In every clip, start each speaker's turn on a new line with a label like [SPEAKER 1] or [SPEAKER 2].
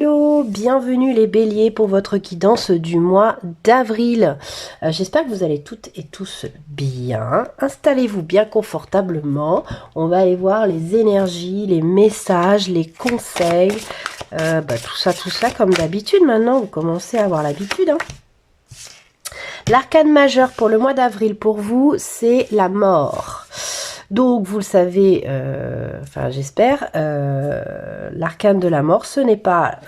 [SPEAKER 1] Hello, bienvenue les béliers pour votre guidance du mois d'avril. J'espère que vous allez toutes et tous bien. Installez-vous bien confortablement. On va aller voir les énergies, les messages, les conseils. Tout ça comme d'habitude maintenant. Vous commencez à avoir l'habitude. L'arcane majeur pour le mois d'avril pour vous, c'est la mort. Donc, vous le savez, j'espère, l'arcane de la mort, ce n'est pas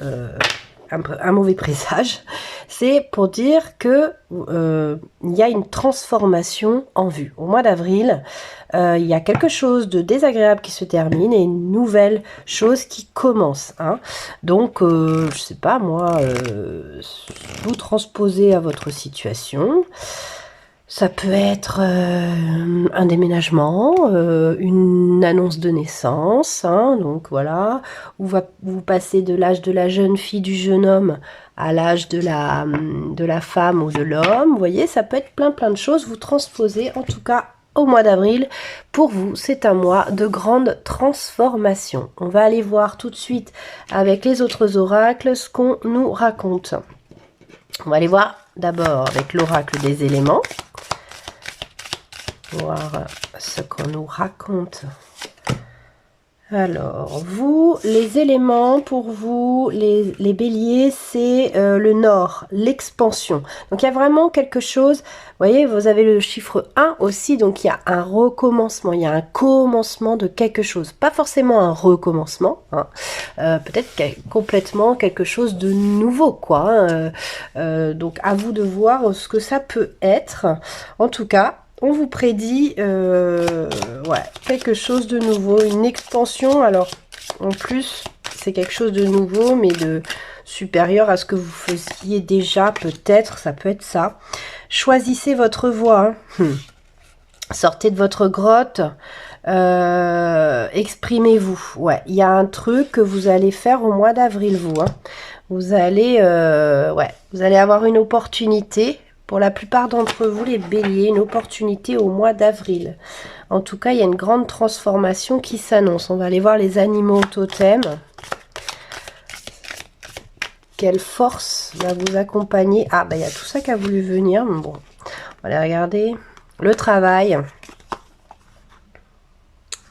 [SPEAKER 1] un mauvais présage. C'est pour dire que il y a une transformation en vue. Au mois d'avril, il y a quelque chose de désagréable qui se termine et une nouvelle chose qui commence. Hein. Donc, je sais pas, moi, vous transposez à votre situation. Ça peut être un déménagement, une annonce de naissance, hein, donc voilà, où vous passez de l'âge de la jeune fille, du jeune homme, à l'âge de la femme ou de l'homme. Vous voyez, ça peut être plein de choses. Vous transposez, en tout cas, au mois d'avril. Pour vous, c'est un mois de grande transformation. On va aller voir tout de suite avec les autres oracles ce qu'on nous raconte. On va aller voir d'abord avec l'oracle des éléments. Voir ce qu'on nous raconte. Alors, vous, les éléments pour vous, les béliers, c'est le nord, l'expansion. Donc, il y a vraiment quelque chose, vous voyez, vous avez le chiffre 1 aussi, donc il y a un recommencement, il y a un commencement de quelque chose. Pas forcément un recommencement, hein. Peut-être complètement quelque chose de nouveau, quoi. Donc, à vous de voir ce que ça peut être. En tout cas, on vous prédit quelque chose de nouveau, une expansion. Alors, en plus, c'est quelque chose de nouveau, mais de supérieur à ce que vous faisiez déjà, peut-être. Ça peut être ça. Choisissez votre voie. Hein. Sortez de votre grotte. Exprimez-vous. Ouais, il y a un truc que vous allez faire au mois d'avril, vous. Hein. Vous allez avoir une opportunité. Pour la plupart d'entre vous, les béliers, une opportunité au mois d'avril. En tout cas, il y a une grande transformation qui s'annonce. On va aller voir les animaux totems. Quelle force va vous accompagner? Ah, il y a tout ça qui a voulu venir. Bon, on va aller regarder. Le travail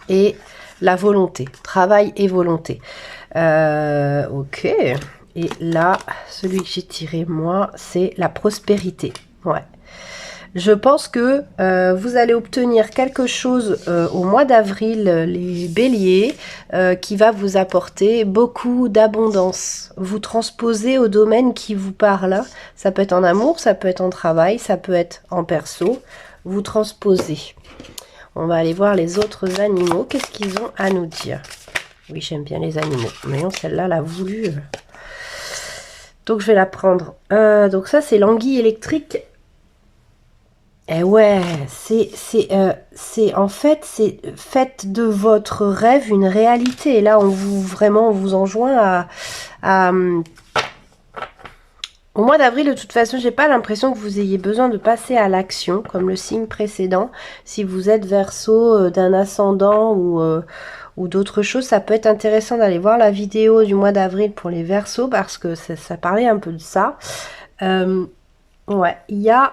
[SPEAKER 1] et la volonté. Travail et volonté. Ok. Et là, celui que j'ai tiré, moi, c'est la prospérité. Ouais. Je pense que vous allez obtenir quelque chose au mois d'avril, les béliers, qui va vous apporter beaucoup d'abondance. Vous transposez au domaine qui vous parle. Ça peut être en amour, ça peut être en travail, ça peut être en perso. Vous transposez. On va aller voir les autres animaux. Qu'est-ce qu'ils ont à nous dire? Oui, j'aime bien les animaux. Mais non, celle-là l'a voulu. Donc, je vais la prendre. Donc, ça, c'est l'anguille électrique. Eh ouais, en fait, c'est faites de votre rêve une réalité. Et là, on vous enjoint à au mois d'avril, de toute façon, j'ai pas l'impression que vous ayez besoin de passer à l'action, comme le signe précédent. Si vous êtes Verseau d'un ascendant ou d'autres choses, ça peut être intéressant d'aller voir la vidéo du mois d'avril pour les Verseaux, parce que ça parlait un peu de ça. Ouais, il y a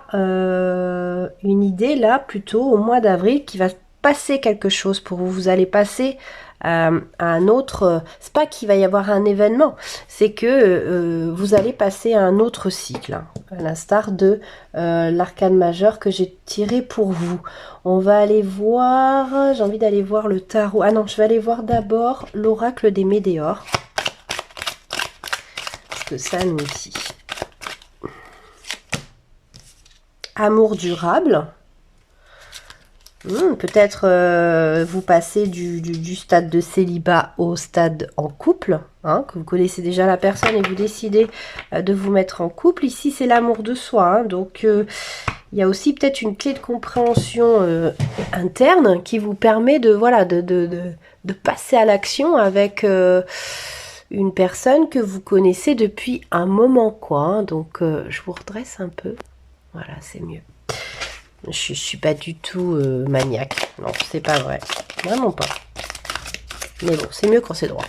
[SPEAKER 1] une idée là, plutôt au mois d'avril, qui va passer quelque chose pour vous. Vous allez passer à un autre... c'est pas qu'il va y avoir un événement, c'est que vous allez passer à un autre cycle, hein, à l'instar de l'arcane majeur que j'ai tiré pour vous. On va aller voir... J'ai envie d'aller voir le tarot. Ah non, je vais aller voir d'abord l'oracle des météores. Ce que ça nous dit. Amour durable. Peut-être vous passez du stade de célibat au stade en couple, hein, que vous connaissez déjà la personne et vous décidez de vous mettre en couple. Ici, c'est l'amour de soi. Hein, donc, il y a aussi peut-être une clé de compréhension interne qui vous permet de passer à l'action avec une personne que vous connaissez depuis un moment, quoi. Hein, donc, je vous redresse un peu. Voilà, c'est mieux. Je suis pas du tout maniaque. Non, c'est pas vrai. Vraiment pas. Mais bon, c'est mieux quand c'est droit.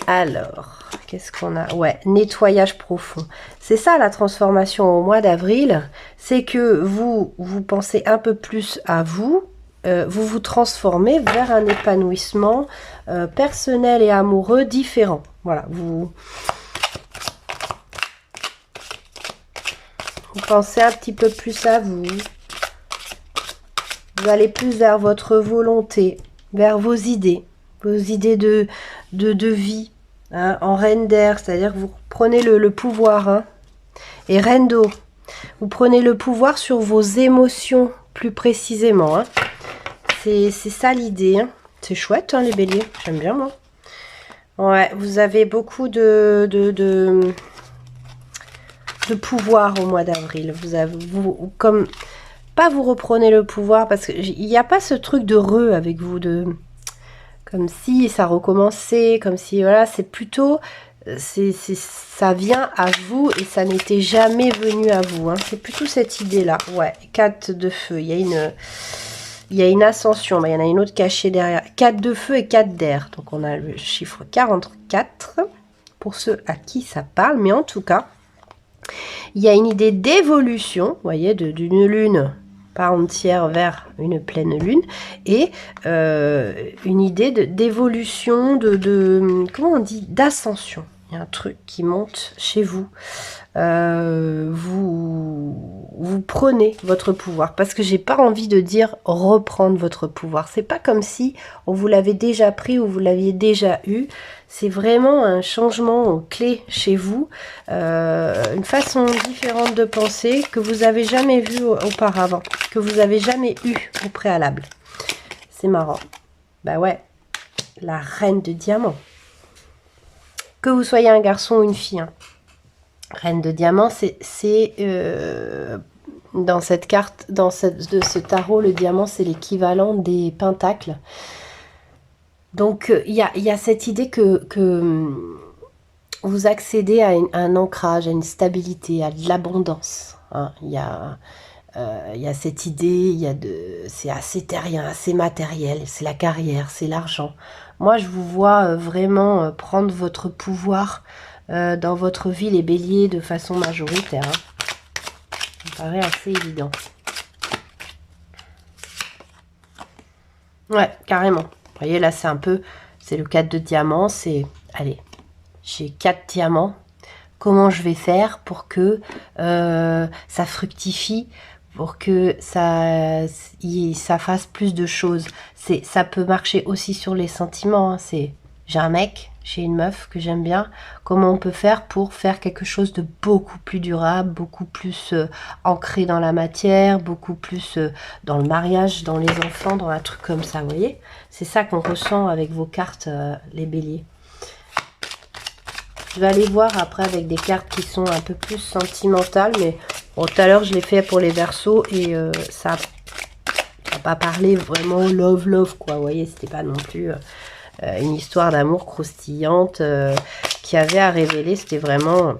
[SPEAKER 1] Alors, Qu'est-ce qu'on a? Ouais, nettoyage profond. C'est ça la transformation au mois d'avril. C'est que vous pensez un peu plus à vous. Vous vous transformez vers un épanouissement personnel et amoureux différent. Voilà, vous pensez un petit peu plus à vous. Vous allez plus vers votre volonté, vers vos idées de vie. Hein, en reine d'air, c'est-à-dire que vous prenez le pouvoir. Hein, et reine d'eau, vous prenez le pouvoir sur vos émotions plus précisément. Hein. C'est ça l'idée. Hein. C'est chouette, hein, les béliers. J'aime bien, moi. Ouais, vous avez beaucoup de pouvoir au mois d'avril. Comme pas vous reprenez le pouvoir, parce qu'il n'y a pas ce truc de avec vous, comme si ça recommençait, comme si, voilà, c'est plutôt, ça vient à vous et ça n'était jamais venu à vous. Hein. C'est plutôt cette idée-là. Ouais, 4 de feu, il y a une ascension, il y en a une autre cachée derrière. 4 de feu et 4 d'air. Donc on a le chiffre 44 pour ceux à qui ça parle. Mais en tout cas, il y a une idée d'évolution, vous voyez, d'une lune pas entière vers une pleine lune. Et une idée d'évolution, comment on dit, d'ascension. Il y a un truc qui monte chez vous. Vous prenez votre pouvoir, parce que j'ai pas envie de dire reprendre votre pouvoir. C'est pas comme si on vous l'avait déjà pris ou vous l'aviez déjà eu. C'est vraiment un changement clé chez vous, une façon différente de penser que vous avez jamais vu auparavant, que vous avez jamais eu au préalable. C'est marrant. Bah ouais, la reine de diamant. Que vous soyez un garçon ou une fille, hein. Reine de diamant, c'est dans cette carte, de ce tarot, le diamant, c'est l'équivalent des pentacles. Donc, il y a cette idée que vous accédez à un ancrage, à une stabilité, à de l'abondance. Hein. Il y a cette idée, c'est assez terrien, assez matériel, c'est la carrière, c'est l'argent. Moi, je vous vois vraiment prendre votre pouvoir dans votre vie, les béliers, de façon majoritaire. Hein. Ça me paraît assez évident. Ouais, carrément. Vous voyez, là, c'est le 4 de diamant. C'est, allez, j'ai 4 diamants. Comment je vais faire pour que ça fructifie, pour que ça fasse plus de choses. Ça peut marcher aussi sur les sentiments. Hein. J'ai un mec, j'ai une meuf que j'aime bien. Comment on peut faire pour faire quelque chose de beaucoup plus durable, beaucoup plus ancré dans la matière, beaucoup plus dans le mariage, dans les enfants, dans un truc comme ça, vous voyez? C'est ça qu'on ressent avec vos cartes, les béliers. Je vais aller voir après avec des cartes qui sont un peu plus sentimentales, mais bon, tout à l'heure je l'ai fait pour les versos et ça n'a pas parlé vraiment love quoi, vous voyez, c'était pas non plus une histoire d'amour croustillante qui avait à révéler, c'était vraiment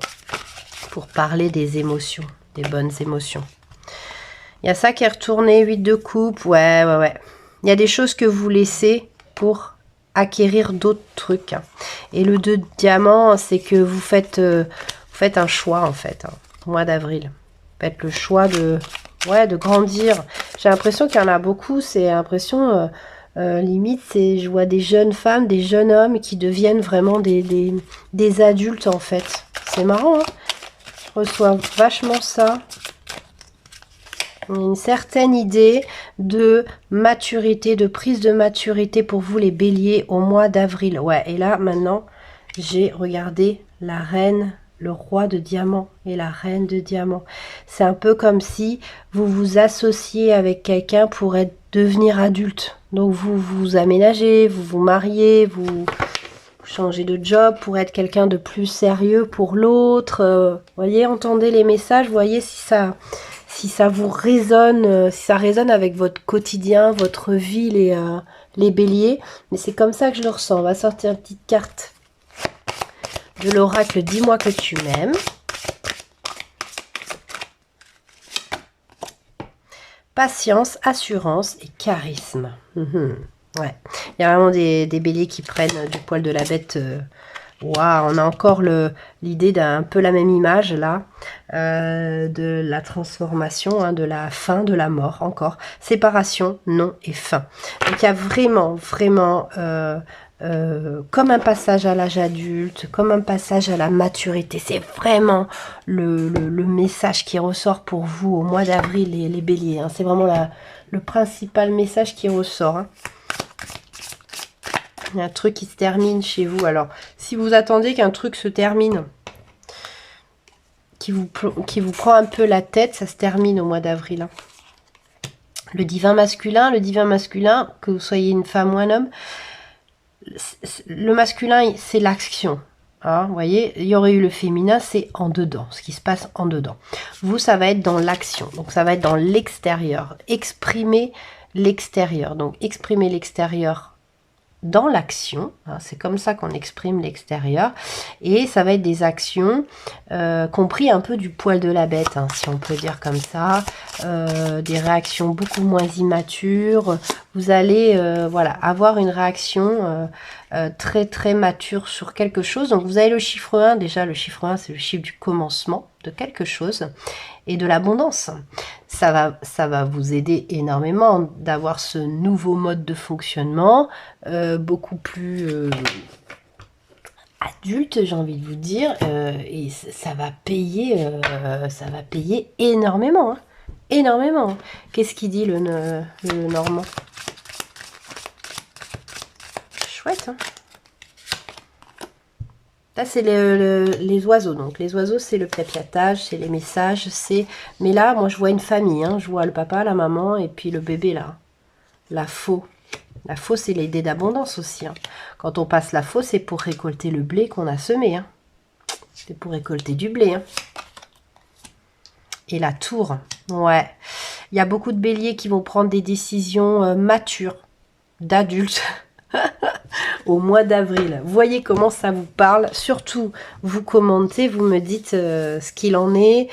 [SPEAKER 1] pour parler des émotions, des bonnes émotions. Il y a ça qui est retourné, 8 de coupe, ouais. Il y a des choses que vous laissez pour acquérir d'autres trucs. Hein. Et le 2 de diamant, c'est que vous faites un choix en fait, hein, au mois d'avril. Vous faites le choix de grandir. J'ai l'impression qu'il y en a beaucoup, c'est l'impression... limite, je vois des jeunes femmes, des jeunes hommes qui deviennent vraiment des adultes en fait. C'est marrant, hein. Je reçois vachement ça. Une certaine idée de maturité, de prise de maturité pour vous les béliers au mois d'avril. Ouais, et là maintenant, j'ai regardé la reine, le roi de diamant et la reine de diamant. C'est un peu comme si vous vous associez avec quelqu'un pour devenir adulte. Donc vous vous aménagez, vous vous mariez, vous changez de job pour être quelqu'un de plus sérieux pour l'autre. Voyez, entendez les messages, voyez si ça vous résonne, si ça résonne avec votre quotidien, votre vie, les béliers. Mais c'est comme ça que je le ressens. On va sortir une petite carte de l'oracle, dis-moi que tu m'aimes. Patience, assurance et charisme. Ouais. Il y a vraiment des béliers qui prennent du poil de la bête Waouh, on a encore l'idée d'un peu la même image là, de la transformation, hein, de la fin, de la mort, encore. Séparation, non et fin. Donc il y a vraiment, vraiment, comme un passage à l'âge adulte, comme un passage à la maturité. C'est vraiment le message qui ressort pour vous au mois d'avril, les béliers. Hein. C'est vraiment le principal message qui ressort. Hein. Il y a un truc qui se termine chez vous. Alors, si vous attendez qu'un truc se termine, qui vous prend un peu la tête, ça se termine au mois d'avril. Hein. Le divin masculin, que vous soyez une femme ou un homme, le masculin, c'est l'action. Hein, vous voyez, il y aurait eu le féminin, c'est en dedans, ce qui se passe en dedans. Vous, ça va être dans l'action, donc ça va être dans l'extérieur. Exprimer l'extérieur. Donc, exprimer l'extérieur dans l'action, hein, c'est comme ça qu'on exprime l'extérieur, et ça va être des actions compris un peu du poil de la bête, hein, si on peut dire comme ça, des réactions beaucoup moins immatures. Vous allez voilà, avoir une réaction très très mature sur quelque chose. Donc vous avez le chiffre 1, déjà le chiffre 1 c'est le chiffre du commencement de quelque chose et de l'abondance. Ça va vous aider énormément d'avoir ce nouveau mode de fonctionnement, beaucoup plus adulte, j'ai envie de vous dire, et ça va payer énormément. Hein, énormément. Qu'est-ce qu'il dit le Normand? Chouette, hein. Là, c'est les oiseaux. Donc, les oiseaux, c'est le piapiatage, c'est les messages, c'est... Mais là, moi, je vois une famille. Hein. Je vois le papa, la maman et puis le bébé, là. La faux. La faux, c'est l'idée d'abondance aussi. Hein. Quand on passe la faux, c'est pour récolter le blé qu'on a semé. Hein. C'est pour récolter du blé. Hein. Et la tour. Ouais. Il y a beaucoup de béliers qui vont prendre des décisions matures, d'adultes. Au mois d'avril. Voyez comment ça vous parle. Surtout, vous commentez, vous me dites ce qu'il en est.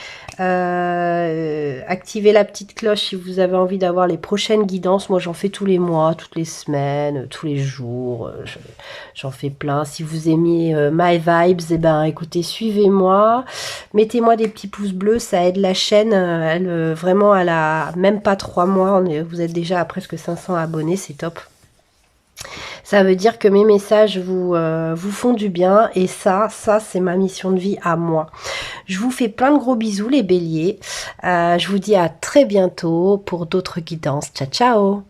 [SPEAKER 1] Activez la petite cloche si vous avez envie d'avoir les prochaines guidances. Moi, j'en fais tous les mois, toutes les semaines, tous les jours. J'en fais plein. Si vous aimez My Vibes, eh ben, écoutez, suivez-moi. Mettez-moi des petits pouces bleus, ça aide la chaîne. Elle, vraiment, elle a même pas 3 mois. Vous êtes déjà à presque 500 abonnés, c'est top. Ça veut dire que mes messages vous font du bien. Et ça c'est ma mission de vie à moi. Je vous fais plein de gros bisous les béliers. Je vous dis à très bientôt pour d'autres guidances. Ciao, ciao!